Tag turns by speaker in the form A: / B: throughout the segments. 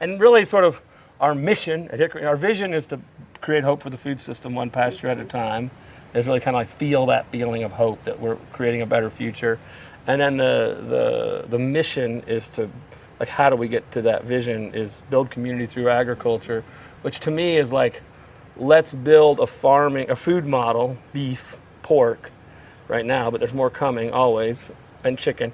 A: And really sort of our mission at Hickory, our vision is to create hope for the food system one pasture at a time. Is really kind of like feel that feeling of hope that we're creating a better future. And then the mission is to, like, how do we get to that vision is build community through agriculture, which to me is like, let's build a food model, beef, pork right now, but there's more coming always, and chicken,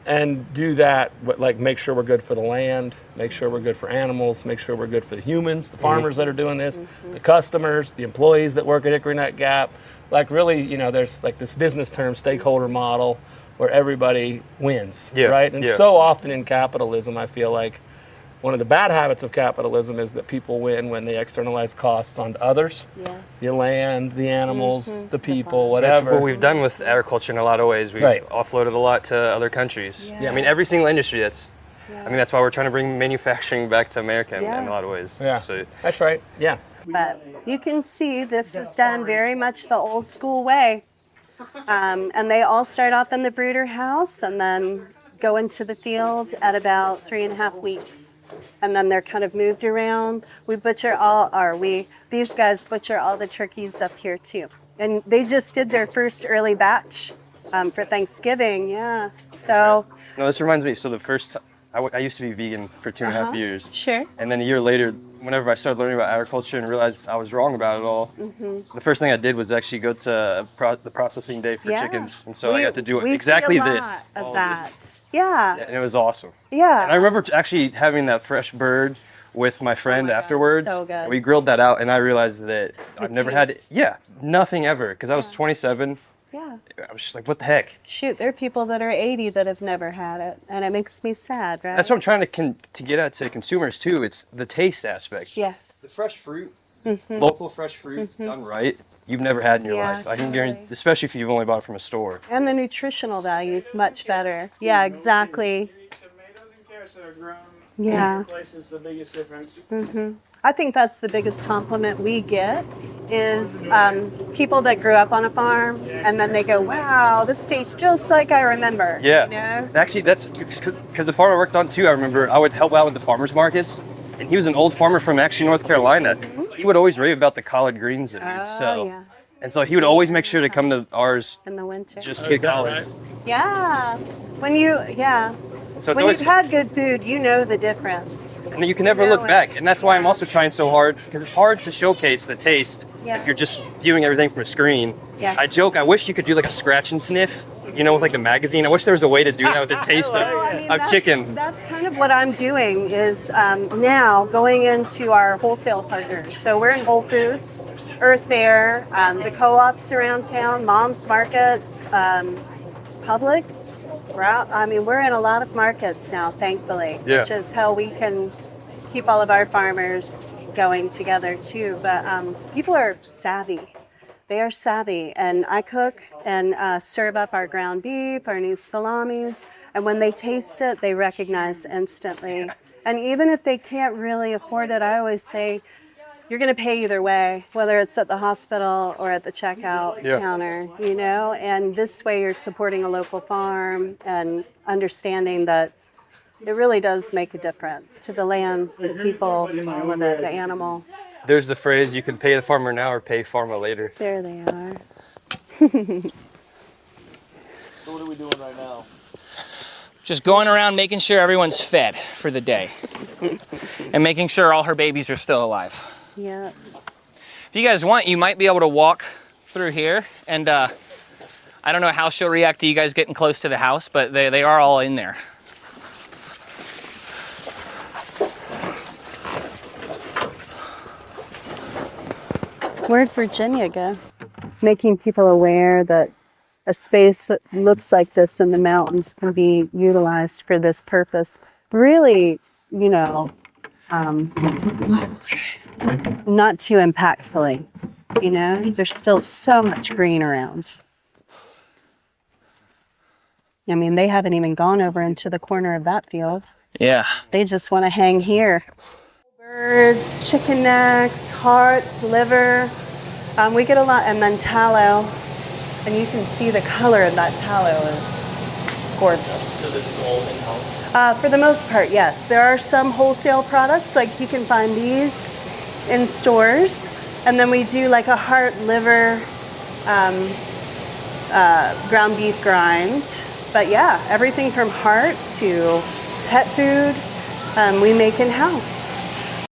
A: and do that, but like make sure we're good for the land, make sure we're good for animals, make sure we're good for the humans, the farmers that are doing this, the customers, the employees that work at Hickory Nut Gap. Like really, there's like this business term, stakeholder model, where everybody wins, right? And so often in capitalism, I feel like one of the bad habits of capitalism is that people win when they externalize costs onto others.
B: Yes.
A: The land, the animals, the people, whatever.
C: That's what we've done with agriculture in a lot of ways. We've offloaded a lot to other countries.
B: Yeah.
C: I mean, every single industry that's, I mean, that's why we're trying to bring manufacturing back to America in a lot of ways.
A: Yeah,
C: so,
A: that's right, yeah.
B: But you can see this is done very much the old school way. And they all start off in the brooder house and then go into the field at about 3.5 weeks. And then they're kind of moved around. These guys butcher all the turkeys up here too. And they just did their first early batch for Thanksgiving, So.
C: No, this reminds me, so the first, I used to be vegan for 2.5 years.
B: Sure.
C: And then a year later, whenever I started learning about agriculture and realized I was wrong about it all, the first thing I did was actually go to the processing day for chickens. And so I got to do exactly this.
B: Of that. Yeah.
C: And it was awesome.
B: Yeah.
C: And I remember actually having that fresh bird with my friend afterwards.
B: So good.
C: We grilled that out and I realized that I've never had, nothing ever. Because I was 27.
B: Yeah.
C: I was just like, what the heck?
B: Shoot, there are people that are 80 that have never had it, and it makes me sad, right?
C: That's what I'm trying to get at to consumers too. It's the taste aspect.
B: Yes.
C: The fresh fruit, local fresh fruit done right, you've never had in your life. I can guarantee, especially if you've only bought it from a store.
B: And the nutritional value is much better. Yeah, exactly.
D: Tomatoes and carrots that are grown
B: Yeah.
D: in places the biggest difference.
B: I think that's the biggest compliment we get is people that grew up on a farm and then they go, wow, this tastes just like I remember.
C: Yeah.
B: You know?
C: Actually, that's because the farm I worked on too, I remember I would help out with the farmers markets. And he was an old farmer from actually North Carolina. He would always rave about the collard greens that we would sell.
B: Yeah.
C: And so he would always make sure to come to ours
B: In the winter.
C: just to get collards.
B: Yeah.
C: So it's
B: When
C: always,
B: you've had good food, you know the difference.
C: and you can never look back. And that's why I'm also trying so hard, because it's hard to showcase the taste if you're just viewing everything from a screen.
B: Yes.
C: I joke, I wish you could do like a scratch and sniff, with like the magazine. I wish there was a way to do that with the taste of chicken.
B: That's kind of what I'm doing is now going into our wholesale partners. So we're in Whole Foods, Earth Fare, the co-ops around town, Mom's Markets, Publix, Sprout. I mean, we're in a lot of markets now, thankfully, which is how we can keep all of our farmers going together too. But people are savvy. They are savvy, and I cook and serve up our ground beef, our new salamis, and when they taste it, they recognize instantly. And even if they can't really afford it, I always say, you're going to pay either way, whether it's at the hospital or at the checkout counter, and this way you're supporting a local farm and understanding that it really does make a difference to the land, the people, the animal.
C: There's the phrase, you can pay the farmer now or pay pharma later.
B: There they are.
D: So what are we doing right now?
E: Just going around making sure everyone's fed for the day and making sure all her babies are still alive.
B: Yeah.
E: If you guys want, you might be able to walk through here, and I don't know how she'll react to you guys getting close to the house, but they are all in there.
B: Where'd Virginia go? Making people aware that a space that looks like this in the mountains can be utilized for this purpose. Really, not too impactfully, there's still so much green around. I mean, they haven't even gone over into the corner of that field.
E: Yeah.
B: They just want to hang here. Birds, chicken necks, hearts, liver. We get a lot, and then tallow. And you can see the color of that tallow is gorgeous.
E: So this is all in-house?
B: For the most part, yes. There are some wholesale products, like you can find these in stores. And then we do like a heart, liver, ground beef grind. But yeah, everything from heart to pet food, we make in-house.